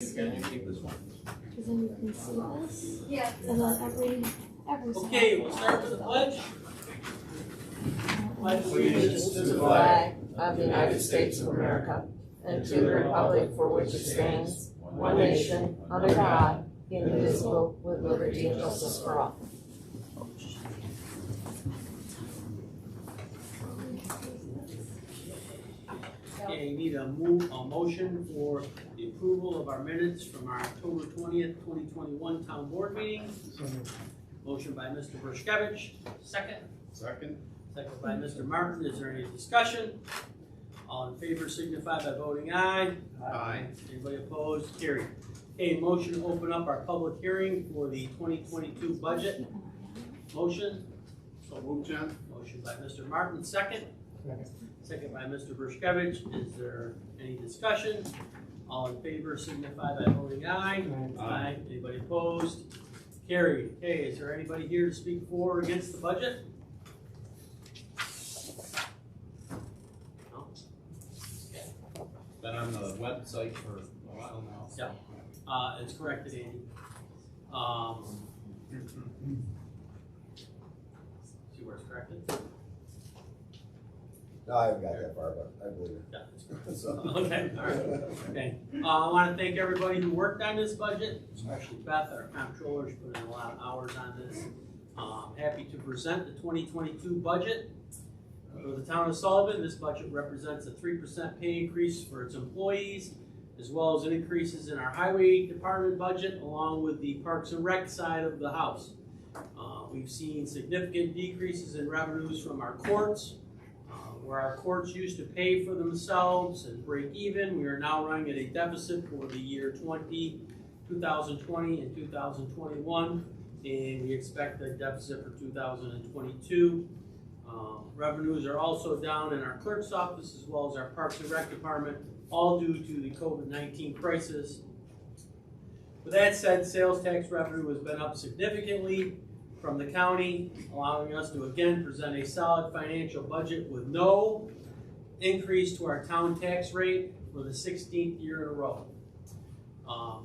Because then you can see this. Yeah. And then every Okay, we'll start with the pledge. Pledge Allegiance to the flag of the United States of America and to the republic for which it stands, one nation, under God, indivisible, with liberty and justice for all. Okay, need a motion for the approval of our minutes from our October 20th, 2021 town board meeting. Motion by Mr. Bershkevich, second. Second. Second by Mr. Martin. Is there any discussion? All in favor signify by voting aye. Aye. Anybody opposed? Carried. Okay, motion to open up our public hearing for the 2022 budget. Motion. So moved, John. Motion by Mr. Martin, second. Second by Mr. Bershkevich. Is there any discussion? All in favor signify by voting aye. Aye. Anybody opposed? Carried. Okay, is there anybody here to speak for or against the budget? No? Been on the website for a while now. Yeah. It's corrected, Andy. See where it's corrected? No, I haven't got that far, but I believe it. Yeah. So- Okay, all right. Okay. I want to thank everybody who worked on this budget, especially Beth, our comptroller, put in a lot of hours on this. Happy to present the 2022 budget. For the town of Sullivan, this budget represents a 3% pay increase for its employees, as well as increases in our highway department budget, along with the Parks and Rec side of the house. We've seen significant decreases in revenues from our courts. Where our courts used to pay for themselves and break even, we are now running at a deficit for the year 2020 and 2021, and we expect a deficit for 2022. Revenues are also down in our clerk's office as well as our Parks and Rec department, all due to the COVID-19 crisis. With that said, sales tax revenue has been up significantly from the county, allowing us to again present a solid financial budget with no increase to our town tax rate for the 16th year in a row.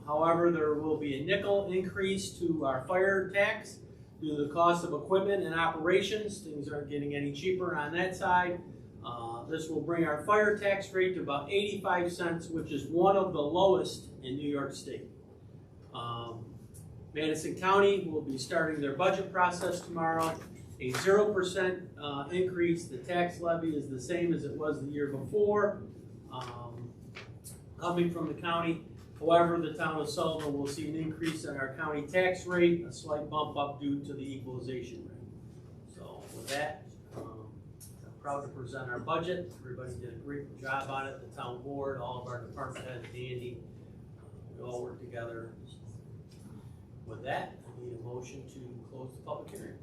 However, there will be a nickel increase to our fire tax due to the cost of equipment and operations. Things aren't getting any cheaper on that side. This will bring our fire tax rate to about 85 cents, which is one of the lowest in New York State. Madison County will be starting their budget process tomorrow. A 0% increase. The tax levy is the same as it was the year before, coming from the county. However, the town of Sullivan will see an increase in our county tax rate, a slight bump up due to the equalization rate. So with that, I'm proud to present our budget. Everybody did a great job on it. The town board, all of our department heads, Andy, we all worked together. With that, I need a motion to close the public hearing.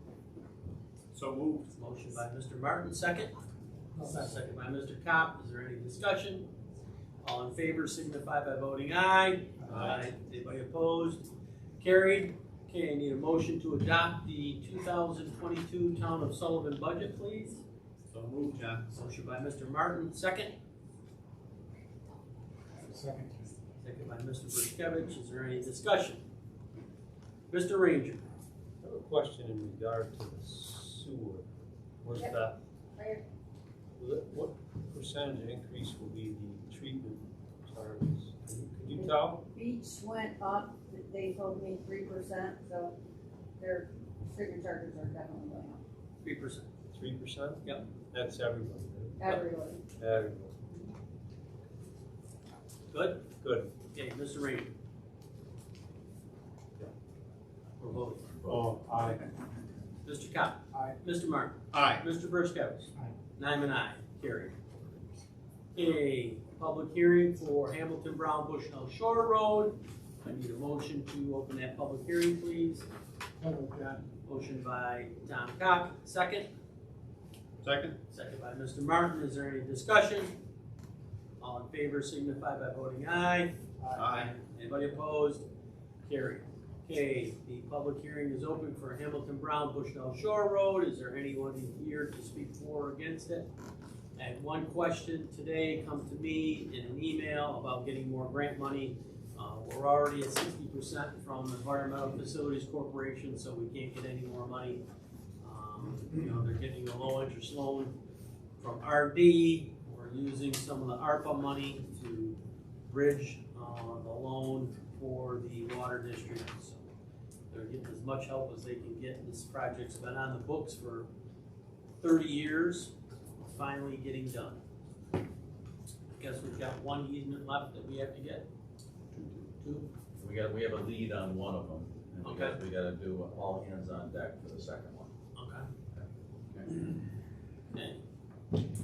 So moved. Motion by Mr. Martin, second. Second by Mr. Kopp. Is there any discussion? All in favor signify by voting aye. Aye. Anybody opposed? Carried. Okay, I need a motion to adopt the 2022 Town of Sullivan budget, please. So moved, John. Motion by Mr. Martin, second. Second. Second by Mr. Bershkevich. Is there any discussion? Mr. Ranger. I have a question in regard to the sewer. What's that? Right. What percentage increase will be the treatment charges? Could you tell? Each went up, they told me 3%, so their treatment charges are definitely going up. 3%. 3%? Yep. That's everybody, right? Everybody. Everybody. Good? Good. Okay, Mr. Ranger. We're voting. Oh, aye. Mr. Kopp. Aye. Mr. Martin. Aye. Mr. Bershkevich. Aye. And I'm an aye. Carried. Okay, public hearing for Hamilton Brown Bushnell Shore Road. I need a motion to open that public hearing, please. Motion by Tom Kopp. Second. Second. Second by Mr. Martin. Is there any discussion? All in favor signify by voting aye. Aye. Anybody opposed? Carried. Okay, the public hearing is open for Hamilton Brown Bushnell Shore Road. Is there anyone here to speak for or against it? I had one question today come to me in an email about getting more grant money We're already at 60% from Environmental Facilities Corporation, so we can't get any more money. They're getting a low interest loan from RD. We're using some of the ARPA money to bridge the loan for the water district. So they're getting as much help as they can get. This project's been on the books for 30 years, finally getting done. I guess we've got one easement left that we have to get. Two? We have a lead on one of them, and Okay. we gotta do all hands on deck for the second one. Okay.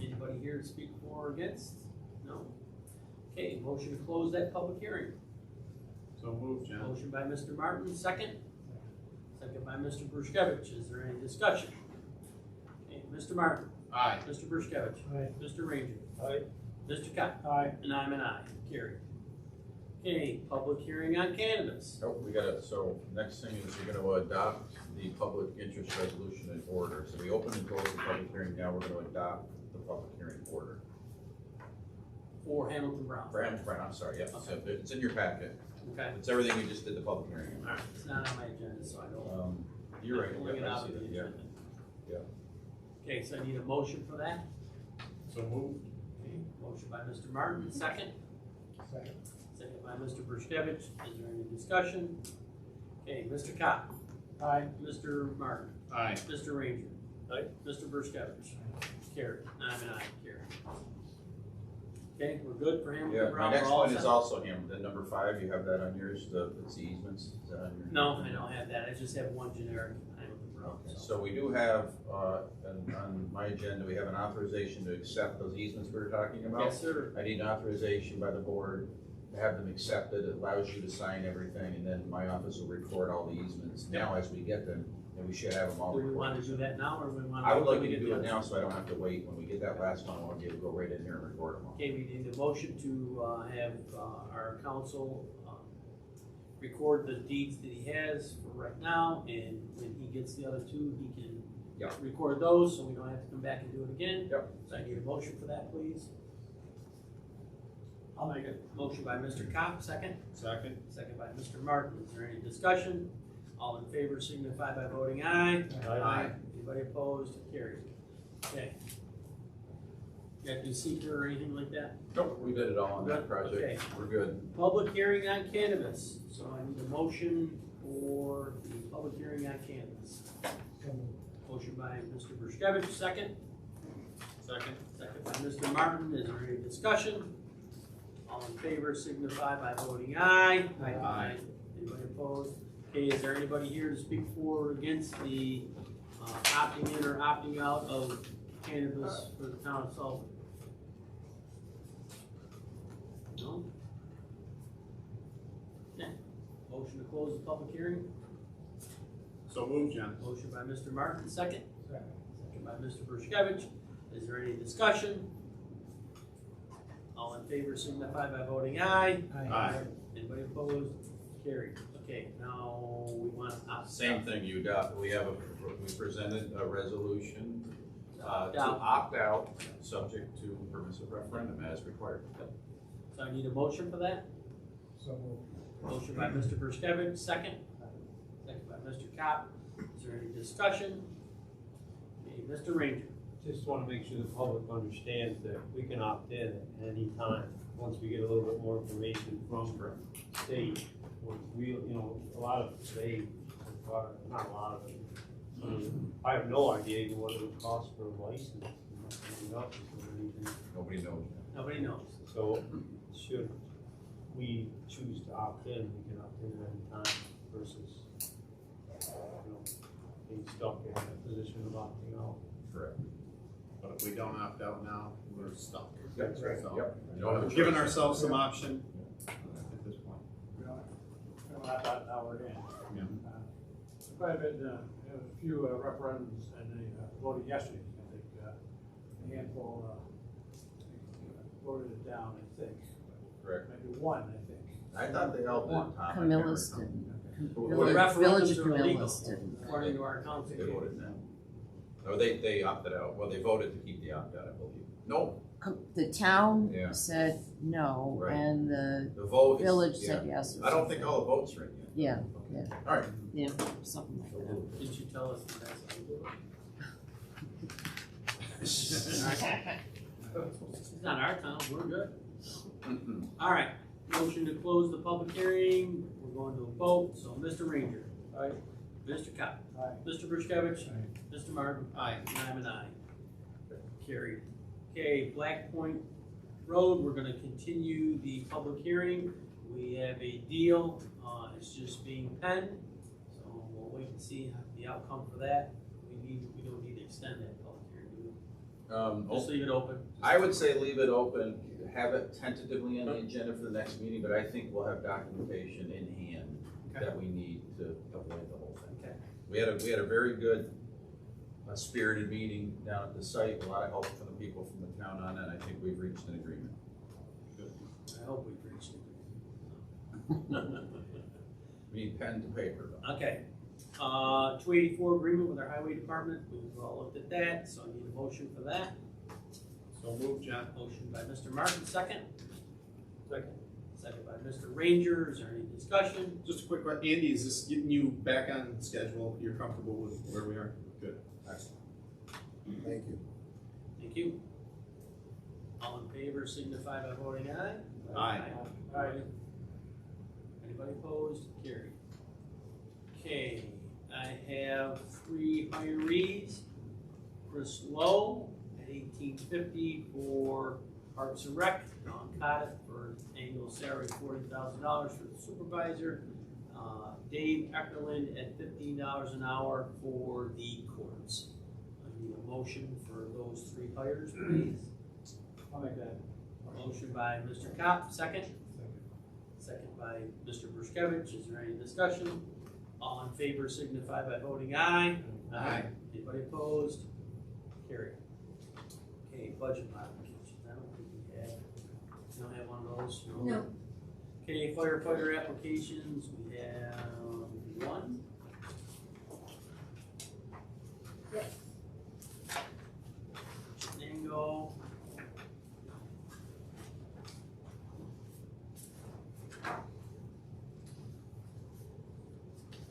Anybody here to speak for or against? No? Okay, motion to close that public hearing. So moved, John. Motion by Mr. Martin, second. Second by Mr. Bruskevich. Is there any discussion? Okay, Mr. Martin. Aye. Mr. Bruskevich. Aye. Mr. Ranger. Aye. Mr. Cox. Aye. And I'm an aye. Carried. Okay, public hearing on cannabis. Nope, so next thing is you're gonna adopt the public interest resolution in order. So we open and close the public hearing, now we're gonna adopt the public hearing order. For Hamilton Brown. For Hamilton Brown, I'm sorry, yeah, so it's in your packet. Okay. It's everything we just did the public hearing. All right, it's not on my agenda, so I don't. You're right, Pulling it yeah, I out see of the that, yeah. agenda. Yeah. Okay, so I need a motion for that. So moved. Okay, motion by Mr. Martin, second. Second. Second by Mr. Bruskevich. Is there any discussion? Okay, Mr. Cox. Aye. Mr. Martin. Aye. Mr. Ranger. Aye. Mr. Bruskevich. Carried. I'm an aye. Carried. Okay, we're good for Hamilton Yeah, Brown. my next We're all one is set? also Hamilton, number 5, you have that on yours, it's the easements, is that on your? No, I don't have that. I just have one generic Hamilton Brown. Okay, so we do have, on my agenda, we have an authorization to accept those easements we were talking about. Yes, sir. I need an authorization by the board to have them accepted. It allows you to sign everything, and then my office will record all the easements. Now, as we get them, and we should have them all Do we recorded. want to do that now, or we want to? I would like wait you till to we do it get the now, so I don't have to wait. When we get that last one, I want to be able to go right in here and record them all. Okay, we need a motion to have our council record the deeds that he has for right now, and when he gets the other two, he can Yeah. record those, so we don't have to come back and do it again. Yep. So I need a motion for that, please. I'll make it. Motion by Mr. Cox, second. Second. Second by Mr. Martin. Is there any discussion? All in favor signify by voting aye. Aye. Anybody opposed? Carried. Okay. You got to do seeker or anything like that? Nope, we did it all on that Okay. project. We're good. Public hearing on cannabis. So I need a motion for the public hearing on cannabis. Motion by Mr. Bruskevich, second. Second. Second by Mr. Martin. Is there any discussion? All in favor signify by voting aye. Aye. Anybody opposed? Okay, is there anybody here to speak for or against the opting in or opting out of cannabis for the town of Sullivan? No? Okay. Motion to close the public hearing. So moved, John. Motion by Mr. Martin, second. Second by Mr. Bruskevich. Is there any discussion? All in favor signify by voting aye. Aye. Anybody opposed? Carried. Okay, now we want to opt. Same thing, we presented a resolution to Opt opt out, subject to permissive referendum as required. So I need a motion for that. So Motion by Mr. Bruskevich, second. Second by Mr. Copp. Is there any discussion? Okay, Mr. Ranger. just want to make sure the public understands that we can opt in at any time, once we get a little bit more information from the state. We, a lot of state, not a lot of it. I have no idea even what it would cost for a license. Nobody knows. Nobody knows. So, should we choose to opt in, we can opt in at any time versus, being stuck in a position of opting out. Correct. But if we don't opt out now, we're stuck. That's right. So, Yep. We're giving ourselves some option at this point. I thought now we're in. Yeah. Quite a bit, a few referendums and they voted yesterday, I think, a handful voted it down, I think. Correct. Maybe one, I think. I thought they all did, Tom. I can't Camillus remember. didn't. Well, The they- Village referendums of are illegal, Camillus didn't. according to our council. They voted no. No, they opted out. Well, they voted to keep the opt out, I believe. No, the town Yeah. said no, Right. and the The vote is. village yeah. said yes. or I don't something. think all the votes are in yet. Yeah, All right. yeah, something like that. Didn't you tell us that that's how you do it? It's not our town, we're good. All right, motion to close the public hearing, we're going to a vote, so Mr. Ranger. Aye. Mr. Cobb. Aye. Mr. Bruskevich. Aye. Mr. Martin. Aye. And I'm an aye. Carried. Okay, Black Point Road, we're gonna continue the public hearing. We have a deal, it's just being penned, so we'll wait and see the outcome for that. We don't need to extend that public hearing, do we? Just leave it open. I would say leave it open, have it tentatively on the agenda for the next meeting, but I think we'll have documentation in hand that we need to avoid the whole thing. Okay. We had a very good spirited meeting down at the site, a lot of help from the people from the town on it, I think we've reached an agreement. I hope we've reached it. We need pen to paper. Okay, 284 agreement with our highway department, we've all looked at that, so I need a motion for that. So moved, John. Motion by Mr. Martin, second. Second. Second by Mr. Ranger, is there any discussion? Just a quick question, Andy, is this getting you back on schedule? You're comfortable with where we are? Good. Excellent. Thank you. Thank you. All in favor signify by voting aye. Aye. Aye. Anybody opposed? Carried. Okay, I have 3 hirees. Chris Lowe at $18.50 for Parks and Rec. Don Cottiff for annual salary $40,000 for the supervisor. Dave Eckerland at $15 an hour for the courts. I need a motion for those 3 hires, please. I'll make that. Motion by Mr. Kopp, second. Second by Mr. Bruskevich. Is there any discussion? All in favor signify by voting aye. Aye. Anybody opposed? Carried. Okay, budget modifications. I don't think we have. We don't have one of those? No. Okay, firefighter applications. We have 1. Yes. Shenango.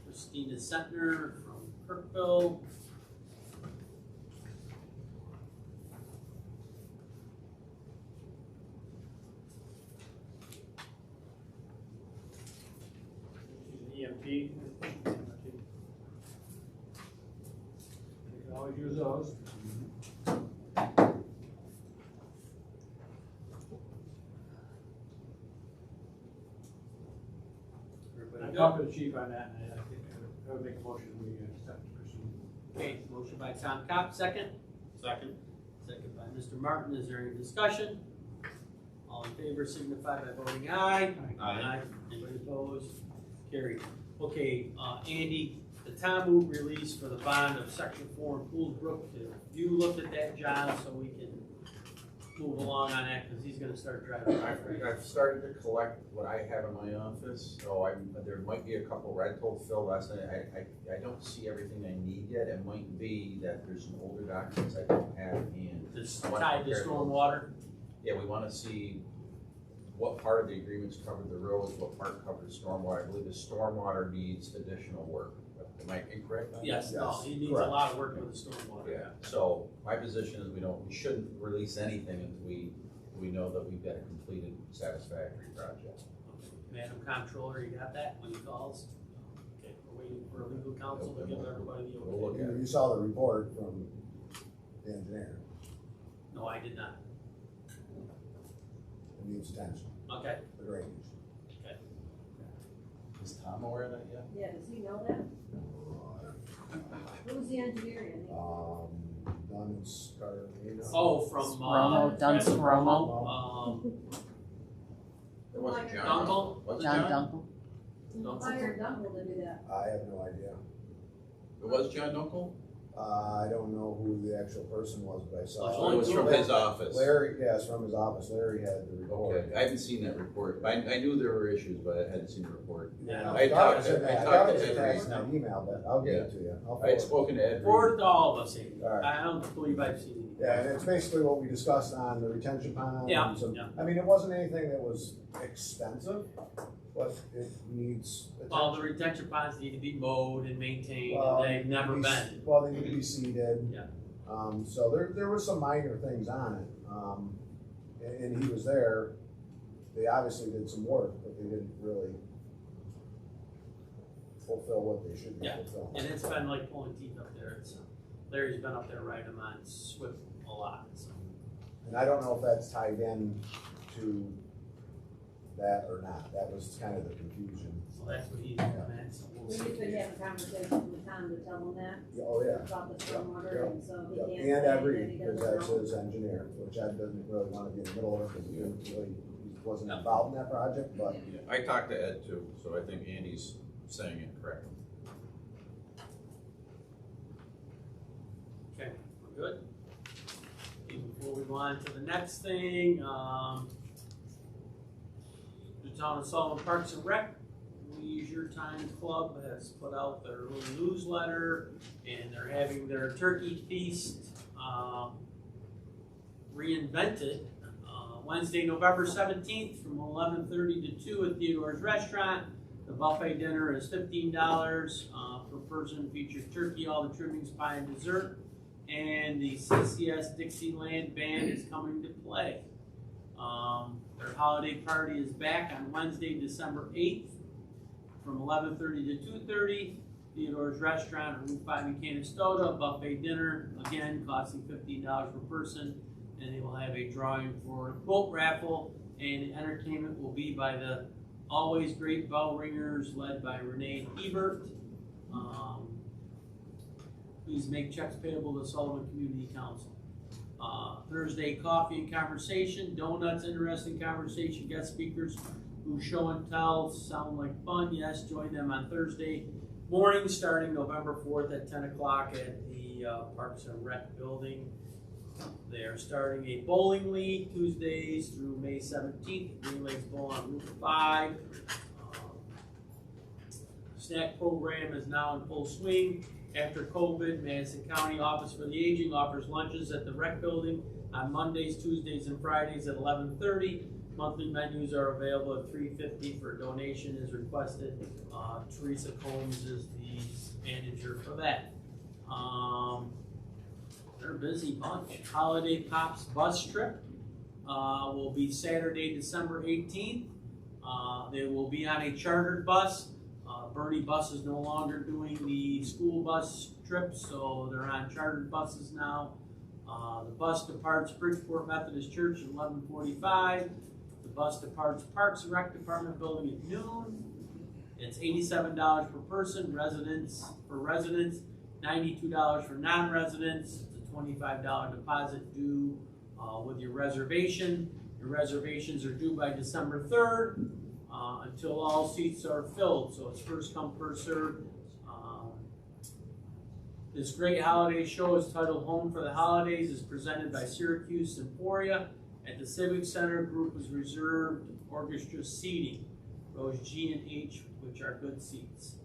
Christina Sentner from Kirkville. She's an EMT. You can always use those. I Everybody talked good? to the chief on that, and I think I would make a motion, we accept Christine. Okay, motion by Tom Kopp, second. Second. Second by Mr. Martin. Is there any discussion? All in favor signify by voting aye. Aye. Anybody opposed? Carried. Okay, Andy, the Tom release for the bond of section 4 in Pools Brook. Have you looked at that, John, so we can move along on that, because he's gonna start driving. I've started to collect what I have in my office, so there might be a couple, I told Phil last night, I don't see everything I need yet. It might be that there's some older documents I don't have in hand. This I want tied to compare those. stormwater. Yeah, we wanna see what part of the agreements covered the roads, what part covered stormwater. I believe the stormwater needs additional work. Am I incorrect on that? Yes, no, Yes, he needs a correct. lot of work with the stormwater. Yeah, so my position is we shouldn't release anything until we know that we've got a completed satisfactory project. Madam Comptroller, you got that when he calls? Okay, we're waiting for legal counsel to give everybody the We'll okay. look at it. You saw the report from the engineer. No, I did not. It needs attention, Okay, the drainage. Is Tom aware of that yet? Yeah, does he know that? Who's the engineer? Dunn and Scar. oh, from, Romo, Dunstan Romo, It wasn't John. Dunkel? Was it John John? Dunkel. Hired Dunkel to do that. I have no idea. It was John Dunkel? I don't know who the actual person was, but I saw. Oh, It was from his office. Larry, yes, from his office. Larry had the report. Okay, I haven't seen that report. I knew there were issues, but I hadn't seen the report. Yeah. I talked to I Ed got it Reed. in that email, but I'll get it to you. I'll I had forward it. spoken to Ed Reed. Forward to all of us, Amy. All right. I don't believe I've seen it. Yeah, and it's basically what we discussed on the retention pond. Yeah, and some- yeah. I mean, it wasn't anything that was expensive, but it needs All the attention. retention ponds need to be mowed and maintained, Well, and they've never been. Well, they need to be seeded. Yeah. So there were some minor things on it, and he was there. They obviously did some work, but they didn't really fulfill what they should be Yeah. fulfilling. And it's been like pulling teeth up there. It's, Larry's been up there riding them on Swift a lot, so. And I don't know if that's tied in to that or not. That was kind of the confusion. So that's what he's doing, and so we'll We see. could have a conversation with Tom to tell him that, Oh, yeah. about the stormwater, and so he Yep. can't And say that Ed he because doesn't that's know. his engineer, which Ed doesn't really want to be in the middle of because he wasn't involved in that project, but Yeah, I talked to Ed too, so I think Andy's saying it correctly. Okay, we're good. And before we go on to the next thing, the Town of Sullivan Parks and Rec Leisure Time Club has put out their little newsletter, and they're having their turkey feast reinvented Wednesday, November 17th from 11:30 to 2 at Theodore's Restaurant. The buffet dinner is $15 per person, features turkey, all the trimmings, pie, and dessert. And the CCS Dixieland Band is coming to play. Their holiday party is back on Wednesday, December 8th from 11:30 to 2:30. Theodore's Restaurant on Route 5 in Canastota. Buffet dinner, again, costing $15 per person. And they will have a drawing for a quote raffle, and the entertainment will be by the always great bell ringers led by Renee Ebert. Please make checks payable to Sullivan Community Council. Thursday, coffee and conversation, donuts, interesting conversation, guest speakers who show and tell, sound like fun. Yes, join them on Thursday morning, starting November 4th at 10 o'clock at the Parks and Rec building. They are starting a bowling league Tuesdays through May 17th, Green Lakes Bowl on Route 5. Snack program is now in full swing. After COVID, Madison County Office for the Aging offers lunches at the rec building on Mondays, Tuesdays, and Fridays at 11:30. Monthly menus are available at $3.50 for a donation is requested. Teresa Combs is the manager for that. They're a busy bunch. Holiday Pops bus trip will be Saturday, December 18th. They will be on a chartered bus. Bernie Bus is no longer doing the school bus trips, so they're on chartered buses now. The bus departs Bridgeport Methodist Church at 11:45. The bus departs Parks and Rec Department building at noon. It's $87 per person, for residents, $92 for non-residents. It's a $25 deposit due with your reservation. Your reservations are due by December 3rd until all seats are filled, so it's first come, first served. This great holiday show is titled Home for the Holidays, is presented by Syracuse Symphoria at the Civic Center. Group is reserved orchestra seating, rows G and H, which are good seats.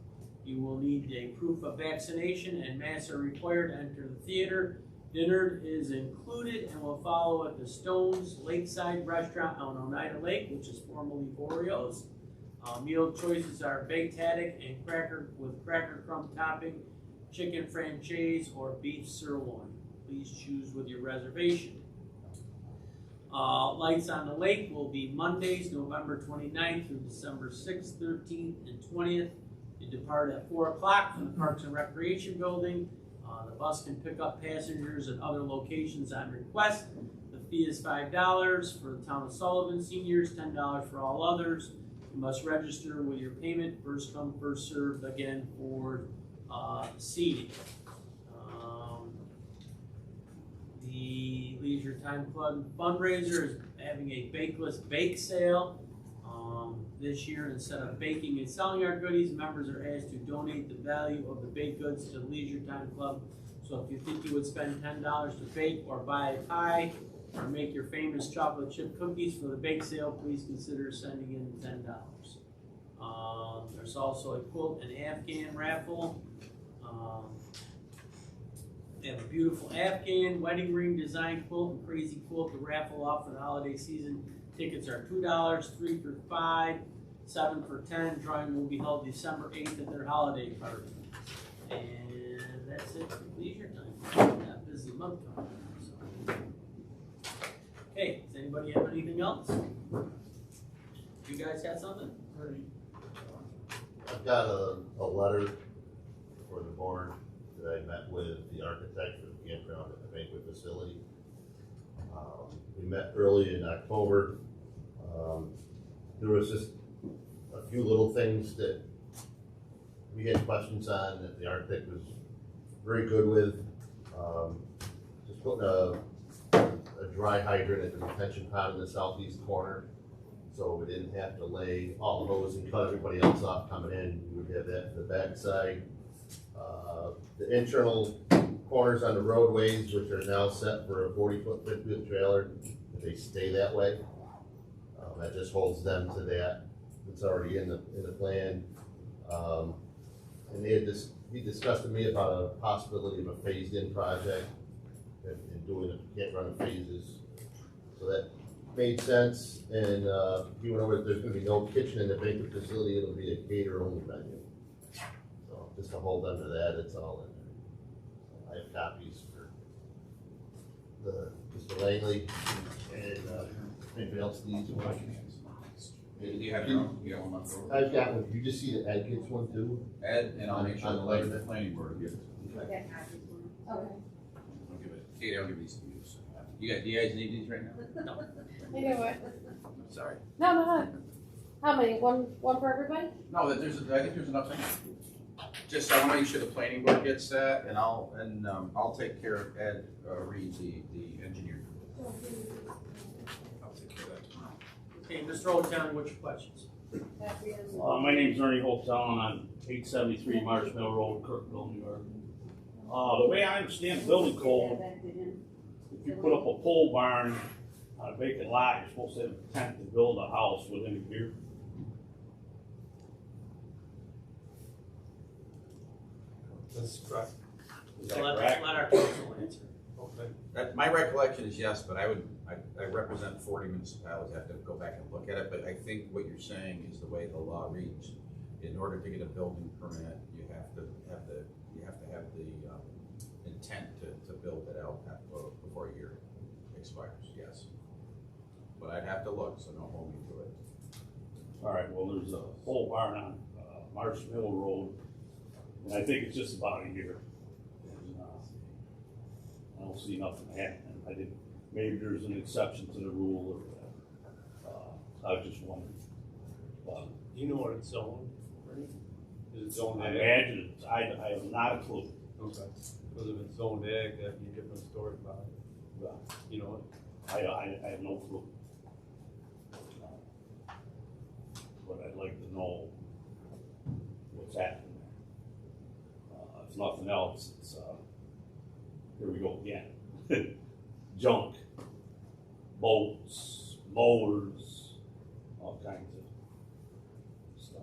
You will need a proof of vaccination and masks are required to enter the theater. Dinner is included and will follow at the Stones Lakeside Restaurant on Oneida Lake, which is formerly Boreo's. Meal choices are baked haddock and cracker crumb topping, chicken franchise, or beef sirloin. Please choose with your reservation. Lights on the Lake will be Mondays, November 29th through December 6th, 13th, and 20th. You depart at 4 o'clock from the Parks and Recreation Building. The bus can pick up passengers at other locations on request. The fee is $5 for the Town of Sullivan seniors, $10 for all others. You must register with your payment, first come, first served, again, for seating. The Leisure Time Club fundraiser is having a bakeless bake sale. This year, instead of baking and selling our goodies, members are asked to donate the value of the baked goods to the Leisure Time Club So if you think you would spend $10 to bake or buy a pie or make your famous chocolate chip cookies for the bake sale, please consider sending in $10. There's also a quilt and Afghan raffle. They have a beautiful Afghan wedding ring design quilt and crazy quilt to raffle off for the holiday season. Tickets are $2, 3 for $5, 7 for $10. Drawing will be held December 8th at their holiday party. And that's it for leisure time. That busy month coming up, so. Okay, does anybody have anything else? You guys got something? I've got a letter for the board that I met with the architect for the campground at the banquet facility. We met early in October. There was just a few little things that we had questions on that the architect was very good with. Just putting a dry hydrant at the retention pond in the southeast corner, so we didn't have to lay all the hose and cut everybody else off coming in. We would have that to the back side. The internal corners on the roadways, which are now set for a 40-foot fifth wheel trailer, they stay that way. That just holds them to that. It's already in the plan. And he discussed with me about a possibility of a phased-in project and doing it, can't run in phases. So that made sense. And he went over that there's going to be no kitchen in the banquet facility. It'll be a cater-only venue. So just to hold them to that, it's all in there. I have copies for Mr. Langley and anybody else needs one. Do you have your own? You have one left over? I've got one. You just see that Ed gets one too? Ed, and I'll make sure the letter to the planning board gives it. Okay. I'll give it, Katie, I'll give these to you. So, do you guys need these right now? No. I know what. Sorry. No. How many? One for everybody? No, I think there's enough things. Just, I want to make sure the planning board gets that, and I'll take care of Ed Reed, the engineer. I'll take care of that tomorrow. Okay, Mr. O'Town, what's your questions? My name's Ernie Holtown on 873 Marshmallow Road, Kirkville, New York. The way I understand the building code, if you put up a pole barn on a vacant lot, you're supposed to have intent to build a house within a year. That's correct. Is So that let correct? our council answer. Okay. My recollection is yes, but I represent 40 municipalities. I have to go back and look at it, but I think what you're saying is the way the law reads. In order to get a building permit, you have to have the intent to build it out before a year expires, yes. But I'd have to look, so don't hold me to it. All right, well, there's a pole barn on Marshmallow Road, and I think it's just about a year. And, I don't see nothing happening. I think maybe there's an exception to the rule, or I was just wondering. Do you know what it's zoned? Is it zoned I ag? imagine it's, I have not a clue. Okay. Because if it's zoned ag, that'd be a different story about it. You know, I have no clue. But I'd like to know what's happening there. If nothing else, it's, here we go again. Junk, boats, mowers, all kinds of stuff.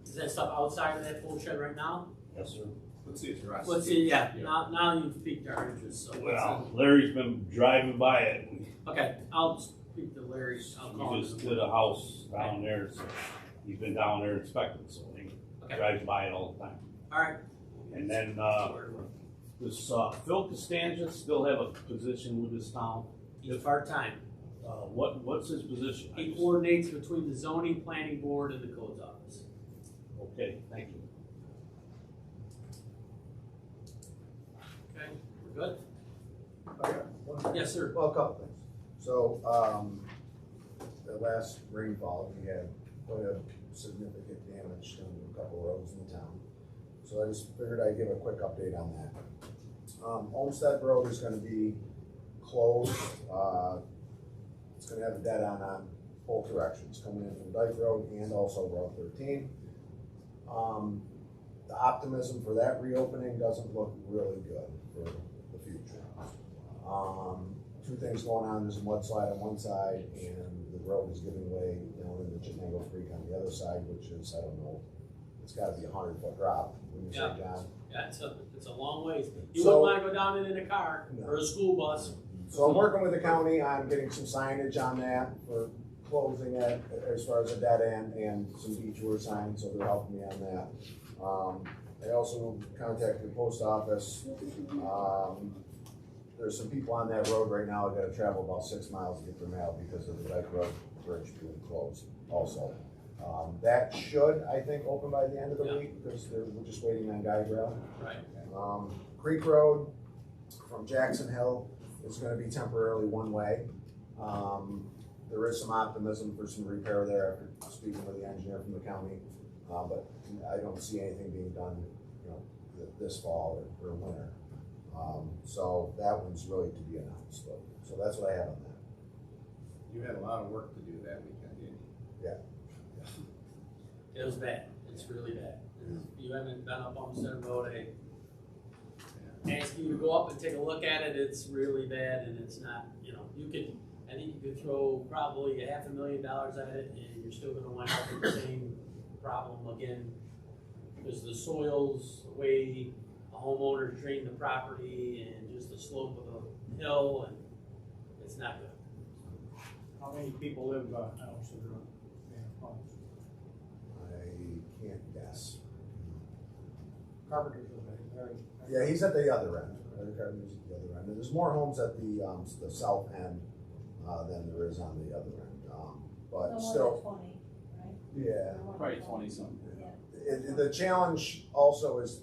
Is that stuff outside of that tool shed right now? Yes, sir. Let's see if you're right. Let's see, yeah, now you've piqued our interest, so. Well, Larry's been driving by it. Okay, I'll speak to Larry, I'll call He him. just did a house down there, so he's been down there inspecting, so he Okay. drives by it all the time. All right. And then, does Phil Costanza still have a position with this town? He's part-time. What's his position? He coordinates between the zoning, planning board, and the codes office. Okay, thank you. Okay, we're good? I got one. Yes, sir. Well, a couple things. So, the last rainfall, we had quite a significant damage to a couple roads in the town. So I just figured I'd give a quick update on that. Olmsted Road is gonna be closed. It's gonna have a dead end on both directions, coming in from Dyke Road and also Route 13. the optimism for that reopening doesn't look really good for the future. Two things going on, there's a mudslide on one side and the road is giving way, into Chittenango Creek on the other side, which is, I don't know, it's gotta be a 100-foot drop, when you say, John. Yeah, it's a long ways. You So- wouldn't wanna go down it in a car No. or a school bus. So I'm working with the county on getting some signage on that for closing it as far as a dead end and some detour signs, so they're helping me on that. I also contacted the post office. There's some people on that road right now that gotta travel about 6 miles to get their mail because of the Dyke Road Bridge being closed also. That should, I think, open by the end of the Yeah. week because we're just waiting on guide rail. Right. Creek Road from Jackson Hill is gonna be temporarily one way. There is some optimism for some repair there after speaking with the engineer from the county, but I don't see anything being done, this fall or winter. So that one's really to be announced, but, so that's what I have on that. You had a lot of work to do that weekend, didn't you? It was bad, it's really bad. If you haven't been up Olmsted Road, I ask you to go up and take a look at it, it's really bad and it's not, I think you could throw probably $500,000 at it and you're still gonna wind up with the same problem again. Because the soils, the way a homeowner drained the property and just the slope of the hill, and it's not good. How many people live, at Olmsted Road? I can't guess. Carpenters live there. Yeah, he's at the other end. Carpenter's at the other end. And there's more homes at the south end than there is on the other end. But still, 20, right? yeah. Probably 20-something. The challenge also is,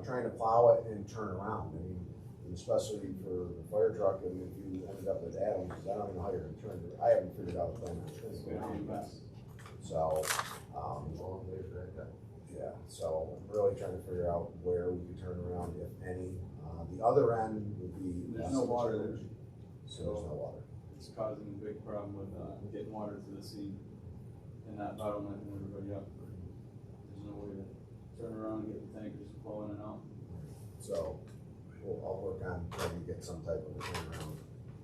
trying to plow it and turn around. I mean, especially for the fire truck, and if you ended up with Adams, I don't even know how you're gonna turn it. I haven't figured out a plan on turning it around. So, yeah, so I'm really trying to figure out where we could turn around, if any. The other end would be. There's no water there. So there's no water. It's causing a big problem with getting water to the sea and not bottlenecking everybody up. There's no way to turn around and get the tankers to flow in and out. So I'll work on trying to get some type of a turnaround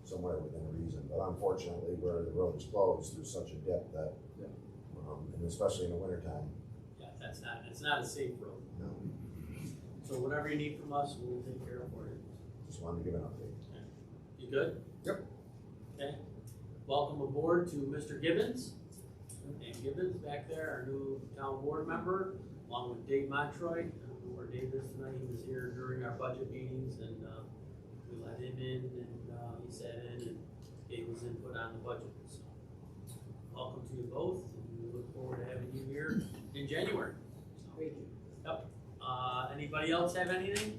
somewhere within reason. But unfortunately, where the road is closed, there's such a dip that, and especially in the wintertime. Yeah, it's not a safe road. No, So whatever you need from us, we'll take care of for you. just wanted to give an update. You good? Yep. Okay. Welcome aboard to Mr. Gibbons. And Gibbons back there, our new town board member, along with Dave Montroy. Where Dave is tonight, he was here during our budget meetings and we let him in and he sat in and gave his input on the budget. So, welcome to you both and we look forward to having you here in January. So, yep. Anybody else have anything?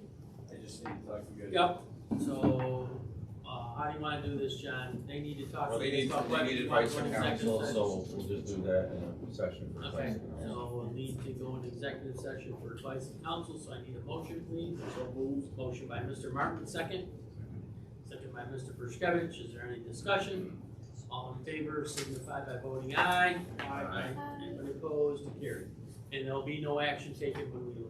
I just need to talk to you guys. Yep. So, how do you wanna do this, John? They need to talk. Well, they need advice from council, so we'll just do that in a session for Okay, advice. so we'll need to go into executive session for advice of council, so I need a motion, please. So moved. Motion by Mr. Martin, second. Second by Mr. Perskevich. Is there any discussion? All in favor, signify by voting aye. Aye. Anybody opposed? Carried. And there'll be no action taken when we